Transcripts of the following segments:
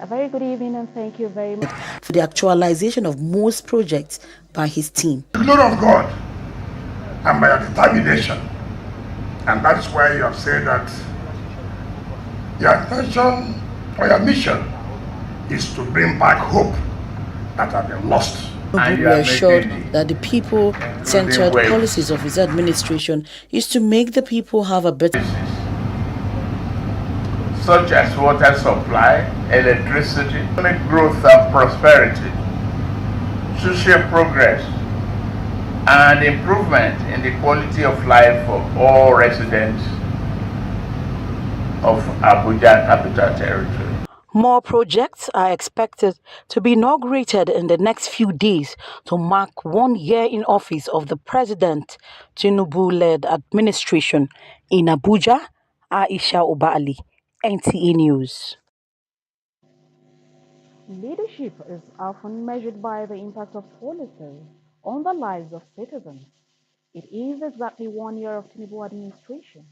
A very good evening and thank you very much for the actualization of most projects by his team. The glory of God and by your determination. And that's why you have said that your intention or your mission is to bring back hope that have been lost. And we are assured that the people-centered policies of his administration is to make the people have a better, such as water supply, electricity, economic growth and prosperity, social progress, and improvement in the quality of life for all residents of Abuja Capital Territory. More projects are expected to be inaugurated in the next few days to mark 1 year in office of the President Tinubu-led administration. In Abuja, Aisha Obali, NTA News. Leadership is often measured by the impact of policies on the lives of citizens. It is exactly 1 year of Tinubu administration.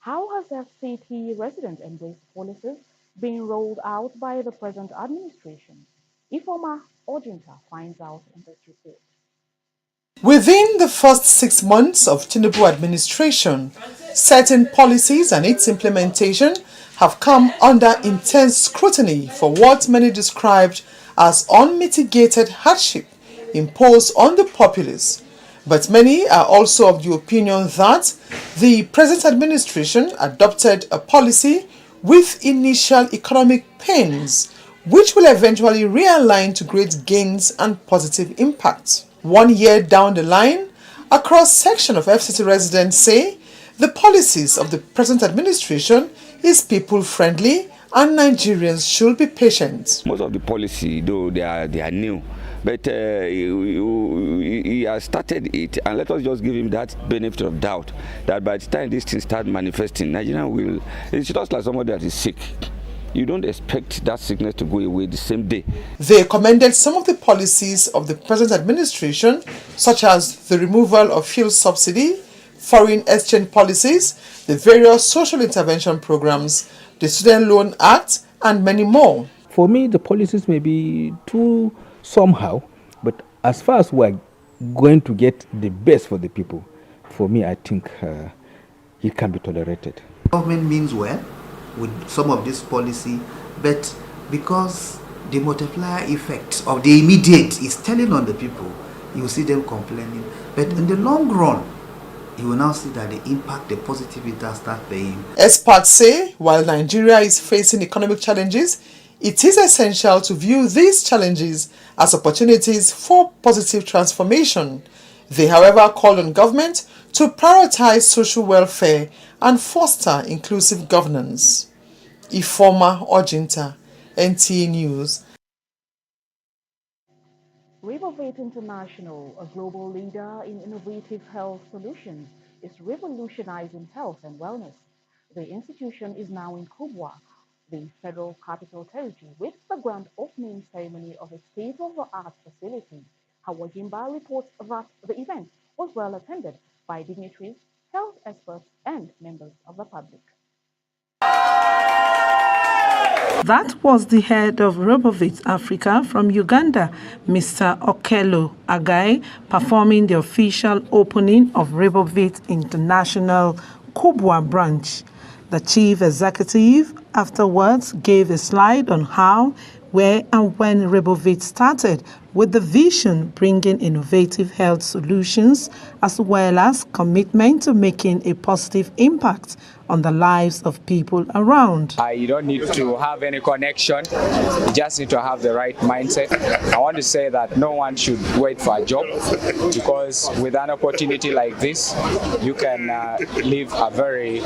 How has FCT resident embraced policies being rolled out by the present administration? Ifoma Ojinta finds out in this report. Within the first 6 months of Tinubu administration, certain policies and its implementation have come under intense scrutiny for what many described as unmitigated hardship imposed on the populace. But many are also of the opinion that the present administration adopted a policy with initial economic pains, which will eventually realign to great gains and positive impacts. 1 year down the line, a cross-section of FCT residents say the policies of the present administration is people-friendly and Nigerians should be patient. Most of the policy, though they are new, but he has started it, and let us just give him that benefit of doubt that by the time these things start manifesting, Nigeria will. It's just like somebody that is sick. You don't expect that sickness to go away the same day. They commended some of the policies of the present administration, such as the removal of fuel subsidy, foreign exchange policies, the various social intervention programs, the Student Loan Act, and many more. For me, the policies may be too somehow, but as far as we're going to get the best for the people, for me, I think it can be tolerated. Government means well with some of this policy, but because the multiplier effect of the immediate is telling on the people, you will see them complaining. But in the long run, you will now see that the impact, the positive impact start paying. Experts say while Nigeria is facing economic challenges, it is essential to view these challenges as opportunities for positive transformation. They, however, call on government to prioritize social welfare and foster inclusive governance. Ifoma Ojinta, NTA News. Rivervate International, a global leader in innovative health solutions, is revolutionizing health and wellness. The institution is now in Abuja, the Federal Capital Territory, with the grand opening ceremony of a state-of-the-art facility. Howard Jimba reports that the event was well attended by dignitaries, health experts, and members of the public. That was the head of Rivervate Africa from Uganda, Mr. Okello Agai, performing the official opening of Rivervate International Kubwa branch. The chief executive afterwards gave a slide on how, where and when Rivervate started, with the vision bringing innovative health solutions as well as commitment to making a positive impact on the lives of people around. You don't need to have any connection, you just need to have the right mindset. I want to say that no one should wait for a job, because with an opportunity like this, you can live a very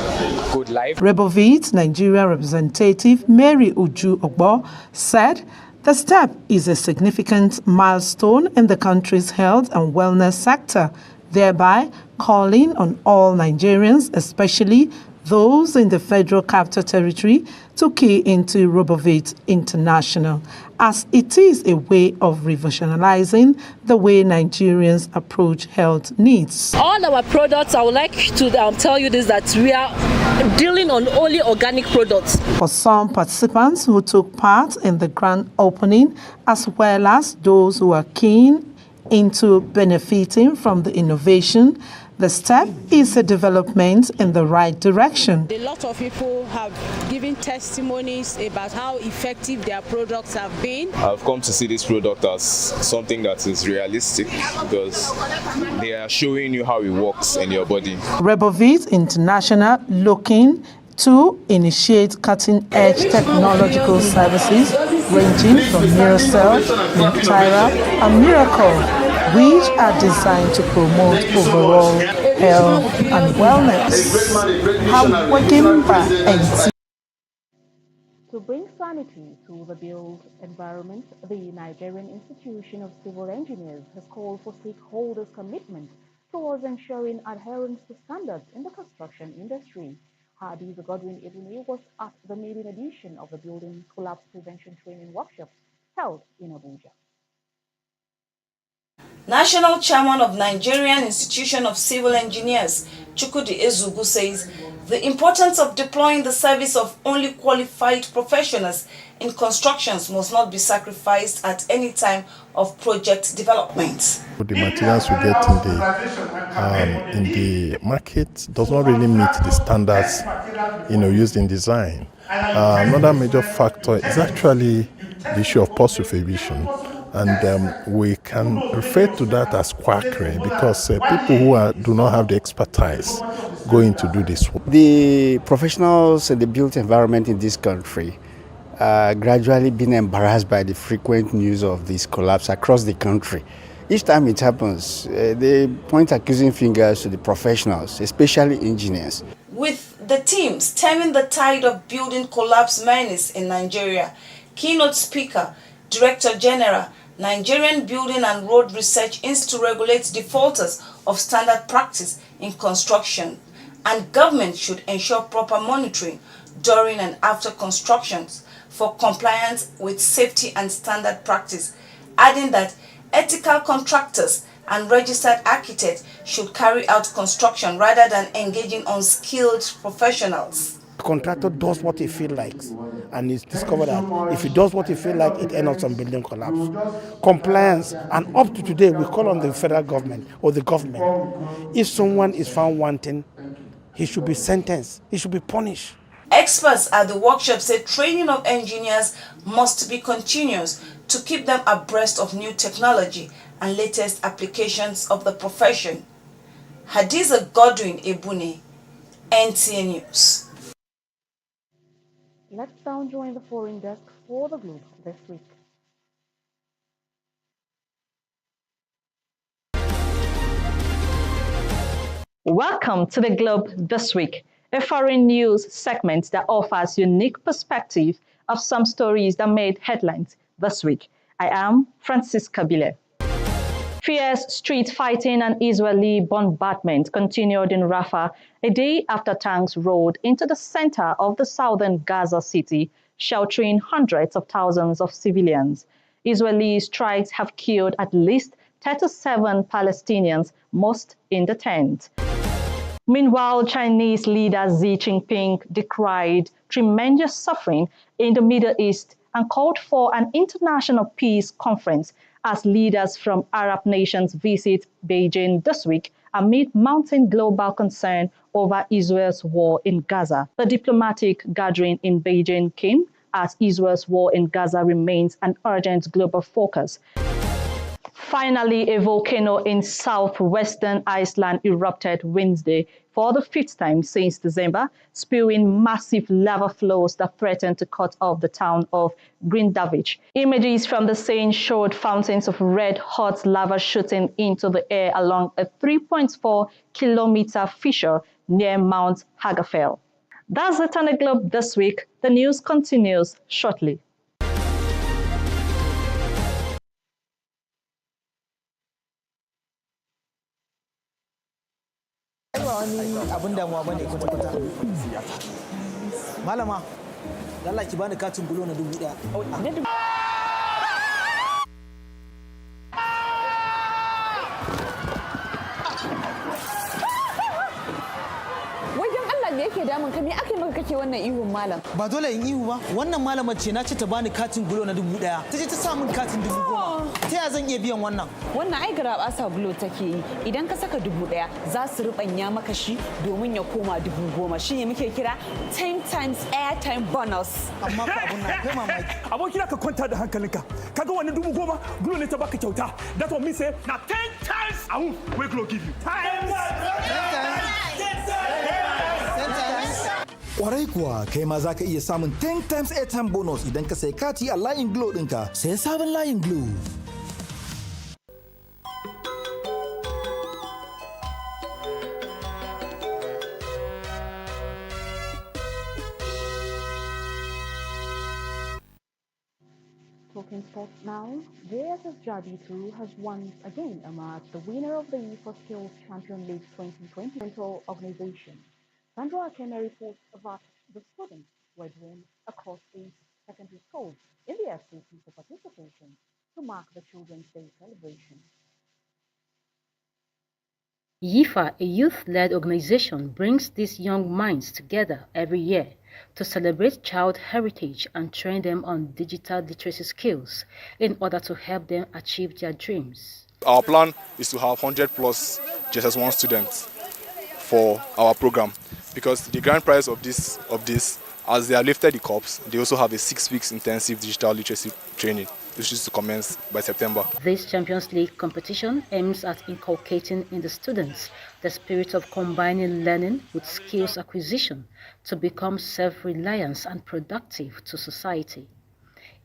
good life. Rivervate Nigeria representative Mary Uju Ogbo said the step is a significant milestone in the country's health and wellness sector, thereby calling on all Nigerians, especially those in the Federal Capital Territory to key into RoboVit International, as it is a way of revolutionizing the way Nigerians approach health needs. All our products, I would like to tell you this, that we are dealing on only organic products. For some participants who took part in the grand opening, as well as those who are keen into benefiting from the innovation, the step is a development in the right direction. A lot of people have given testimonies about how effective their products have been. I've come to see this product as something that is realistic because they are showing you how it works in your body. RoboVit International looking to initiate cutting-edge technological services ranging from Miracell, Mintira, and Miracle, which are designed to promote overall health and wellness. To bring sanity to the built environment, the Nigerian Institution of Civil Engineers has called for stakeholders' commitment towards ensuring adherence to standards in the construction industry. Hadiza Godwin Ibuni was at the maiden edition of the Building Collapse Prevention Training Workshops held in Abuja. National Chairman of Nigerian Institution of Civil Engineers, Chukwudi Ezugu, says the importance of deploying the service of only qualified professionals in constructions must not be sacrificed at any time of project development. The materials we get in the market does not really meet the standards, used in design. Another major factor is actually the issue of post-refurbishment. And we can refer to that as quackery because people who do not have the expertise going to do this work. The professionals in the built environment in this country are gradually being embarrassed by the frequent news of this collapse across the country. Each time it happens, they point accusing fingers to the professionals, especially engineers. With the team stemming the tide of building collapse menace in Nigeria, keynote speaker, Director General, Nigerian Building and Road Research Institute regulates defaulters of standard practice in construction, and government should ensure proper monitoring during and after constructions for compliance with safety and standard practice, adding that ethical contractors and registered architects should carry out construction rather than engaging unskilled professionals. The contractor does what he feels like, and it's discovered that if he does what he feels like, it ends up some building collapse. Compliance, and up to today, we call on the federal government or the government. If someone is found wanting, he should be sentenced, he should be punished. Experts at the workshop say training of engineers must be continuous to keep them abreast of new technology and latest applications of the profession. Hadiza Godwin Ebune, NTA News. Let's now join the foreign desk for the Globe this week. Welcome to the Globe this week, a foreign news segment that offers unique perspective of some stories that made headlines this week. I am Francisca Bile. Fierce street fighting and Israeli bombardment continued in Rafah a day after tanks rolled into the center of the southern Gaza city, sheltering hundreds of thousands of civilians. Israeli strikes have killed at least 37 Palestinians, most in the tent. Meanwhile, Chinese leader Xi Jinping decried tremendous suffering in the Middle East and called for an international peace conference as leaders from Arab nations visit Beijing this week amid mounting global concern over Israel's war in Gaza. The diplomatic gathering in Beijing came as Israel's war in Gaza remains an urgent global focus. Finally, a volcano in southwestern Iceland erupted Wednesday for the fifth time since December, spewing massive lava flows that threatened to cut off the town of Grindavik. Images from the scene showed fountains of red-hot lava shooting into the air along a 3.4-kilometer fissure near Mount Hagafell. That's it on the Globe this week. The news continues shortly. Running abin damuwa bane kwata-kwata. Malama, da Allah ki bani katin bulo na 1000. Me yake damun ka? Me aka yi maka kake wannan ihun malam? Ba dole in ihu ba. Wannan malamar ce na ce ta bani katin bulo na 1000. Ta je ta sa min katin 10,000. Ta ya zan iya biyan wannan? Wannan ai garabasa bulo take yi. Idan ka saka 1000 za su rubanya maka shi domin ya koma 10,000. Shine muke kira 10 times airtime bonus. Amma fa abun na kai mamaki. Abokina ka kwanta da hankalinka. Kaga wannan 10,000 bulo ne ta baka kyauta. That one means na 10 times I will give you. 10 times. Kwarai kuwa kai ma za ka iya samun 10 times airtime bonus idan ka sai kati a layin Glo ɗinka. Sai sabon layin Glo. Talking sports now, JSS Jabi 2 has once again emerged the winner of the FIFA Skills Champion League 2020 mental organization. Sandra Akeme reports that the students were drawn across the secondary schools in the FCC for participation to mark the Children's Day celebration. YIFA, a youth-led organization, brings these young minds together every year to celebrate child heritage and train them on digital literacy skills in order to help them achieve their dreams. Our plan is to have 100 plus JSS1 students for our program, because the grand prize of this, as they have lifted the cups, they also have a 6 weeks intensive digital literacy training, which is to commence by September. This Champions League competition aims at inculcating in the students the spirit of combining learning with skills acquisition to become self-reliant and productive to society.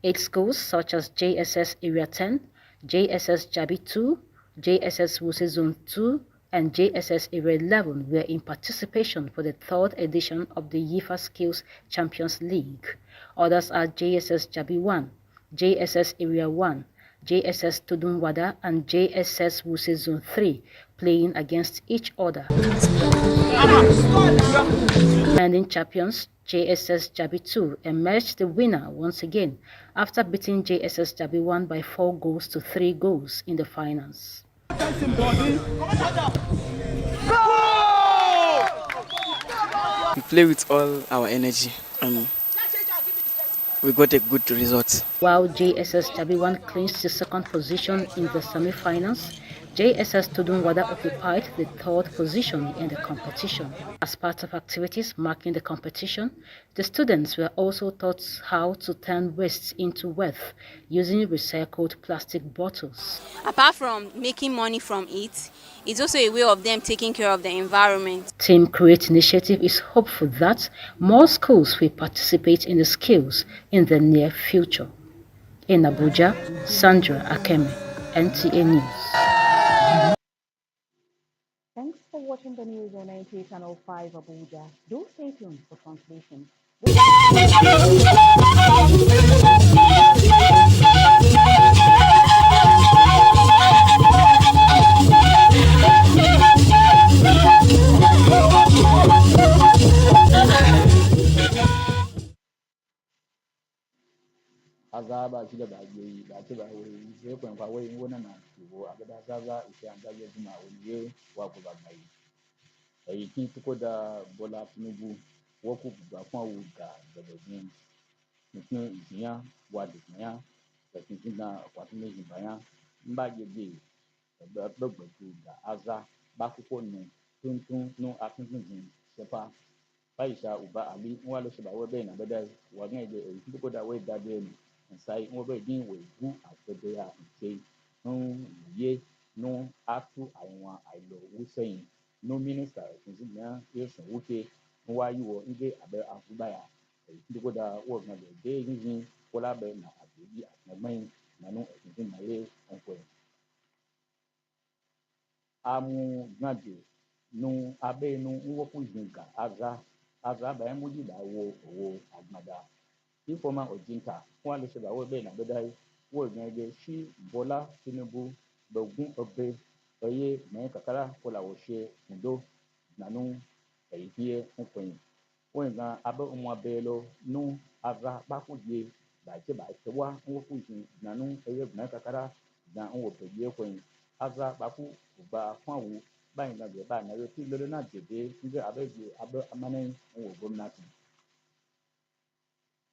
8 schools such as JSS Area 10, JSS Jabi 2, JSS Wuse Zone 2, and JSS Area 11 were in participation for the 3rd edition of the YIFA Skills Champions League. Others are JSS Jabi 1, JSS Area 1, JSS Tudunwada, and JSS Wuse Zone 3 playing against each other. Defending champions JSS Jabi 2 emerged the winner once again after beating JSS Jabi 1 by 4 goals to 3 goals in the finals. We play with all our energy and we got a good result. While JSS Jabi 1 clinched the 2nd position in the semi-finals, JSS Tudunwada occupied the 3rd position in the competition. As part of activities marking the competition, the students were also taught how to turn waste into wealth using recycled plastic bottles. Apart from making money from it, it's also a way of them taking care of the environment. Team Create Initiative is hopeful that more schools will participate in the skills in the near future. In Abuja, Sandra Akeme, NTA News. Thanks for watching the news on NTA Channel 5 Abuja. Do stay tuned for translation. Azaba ci da bagiyoyi ba ci ba wai sai kwan fa wai wona na tuwo abada zaza ise anda ye duma woniye wa ko ba mai ayi kin tuko da Bola Tinubu wo ku gba fún awu ga bebe ni nkin ijiyan wa de yan da kin na kwa tun meji bayan nba gege gbogbo da aza ba kuko nu tuntun nu atunjin din sepa Aisha uba ali nwa lo se ba we be na beda wa gan ide eyi tuko da we da be ni sai nwo be din we gu agbede ya nse ye no atu àwọn àìlò wúsẹyìn no minister ìpínlẹ̀ yẹsùn wúke nwa yiwo ndị abe afubaya tuko da wo gan de yin kola be na abeyi atagban na no ìpínlẹ̀ na ye onko amu gande no abe no nwo ku jinga aza ba emoji da wo owo agbada informal ojinta wọn lè ṣe báwo bẹ́ẹ̀ náà bẹ́ẹ̀ wọ́n ìgbìmọ̀ ẹgbẹ́ sí Bọ́lá Tinubu gbọ̀ngún ọbẹ̀ ọyẹ mẹ́rin kàkàrà kó làwọn ṣe ǹdó nànú hie nkwen wenga abe umwabelo nu avra bakuje ba chewa nwofuji na nu eye na kakara na nwopeje kwen avra baku ba kwawu ba ina be ba na yoti lele na dede nge abe amane nwo gomnati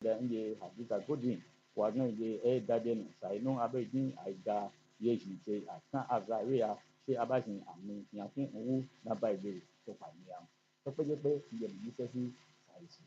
da nge hakika godin wa na nge daden sai nu abe jin aiga yeji te akan avra ya se abajin ami yakin owu na ba ile to pa ni am to pe nge mi se si saisi.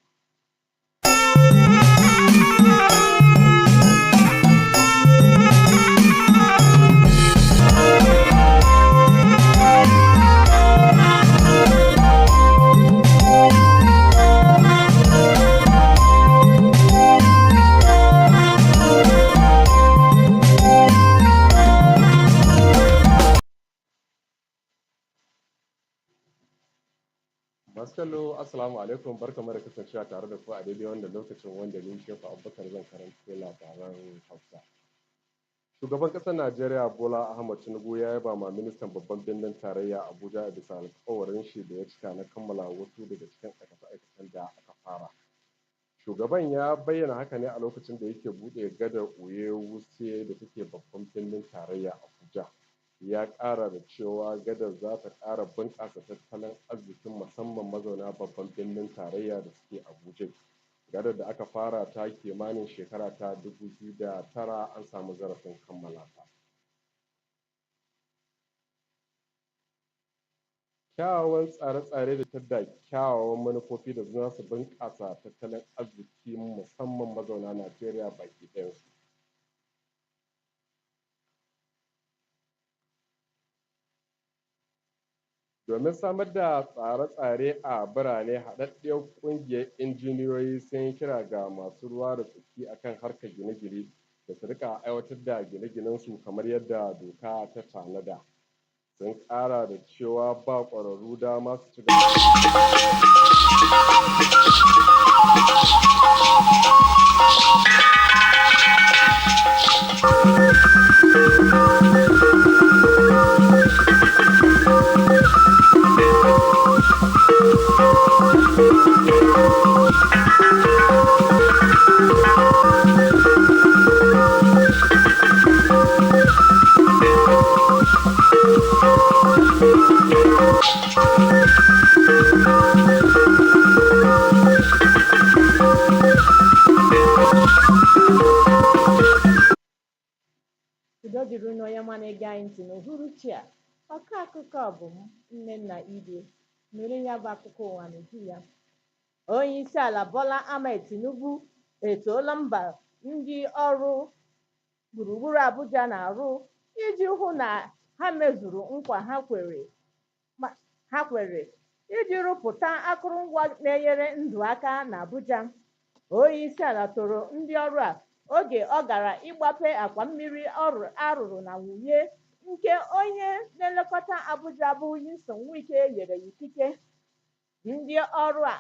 Masu kallo assalamu alaikum barkamu da kasancewa tare da ku a daidai wanda lokacin wanda ni shefa abubakar zan karanto labaran hausa. Shugaban ƙasar Najeriya Bola Ahmed Tinubu ya yaba ma ministan babban birnin tarayya Abuja bisa alƙawarin shi da ya cika na kammala wasu daga cikin aikace-aikacen da aka fara. Shugaban ya bayyana haka ne a lokacin da yake buɗe gadar Oye Wuse da take babban birnin tarayya Abuja. Ya ƙara da cewa gadar za ta ƙara bunƙasa tattalin arzikin musamman mazauna babban birnin tarayya da suke Abuja. Gadar da aka fara ta kimanin shekara ta 2009 an samu zarafin kammala ta. Kyawawan tsare-tsare da tadda kyawawan manufofi da za su bunƙasa tattalin arziki musamman mazauna Najeriya baki ɗayansu. Domin samar da tsare-tsare a birane, haɗaɗɗiyar ƙungiyar injiniyoyi sun yi kira ga masu ruwa da tsaki akan harkar gine-gine da su riƙa aiwatar da gine-ginensu kamar yadda doka ta tanada. Sun ƙara da cewa ba ƙwararru dama su ci gaba Udo dịrị onye ọma na-ege anyị ntị n'uhuruchi a. Ọkọ akụkọ bụ m Nnenna Ibe mere ya bụ akụkọ ụwa n'uju ya. Onye isi ala Bola Ahmed Tinubu etoola mba ndị ọrụ gburugburu Abuja na-arụ iji hụ na ha mezuru nkwa ha kwere iji rụpụta akụrụngwa na-enyere ndụ aka n'Abuja. Onye isi ala toro ndị ọrụ a oge ọ gara ịgbape akwa mmiri arụrụ na Wunye nke onye na-elekọta Abuja bụ Nyesom Wike nyere ya ikike. Ndị ọrụ a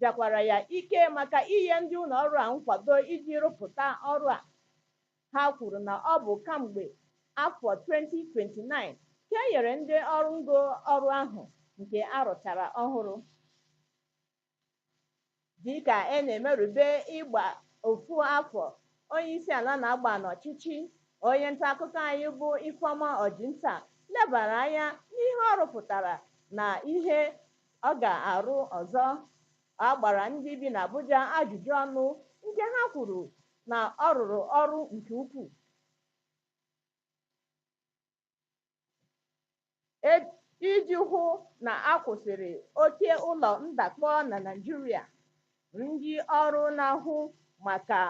jakwara ya ike maka inye ndị ụlọ ọrụ a nkwado iji rụpụta ọrụ a. Ha kwuru na ọ bụ kamgbe afọ 2029 ka e nyere ndị ọrụ ngo ọrụ ahụ nke arụchara ọhụrụ. Dịka na-emerube ịgba ofu afọ onye isi ala na-agba n'ọchịchị, onye nta akụkọ anyị bụ Ifeọma Ọjịnta lebara anya n'ihe ọ rụpụtara na ihe ọ ga-arụ ọzọ. Ọ gbara ndị bi n'Abuja ajụjụ ọnụ nke ha kwuru na ọ rụrụ ọrụ nke ukwuu iji hụ na a kwụsịrị oke ụlọ ndakpọ na Naịjirịa. Ndị ọrụ na-ahụ maka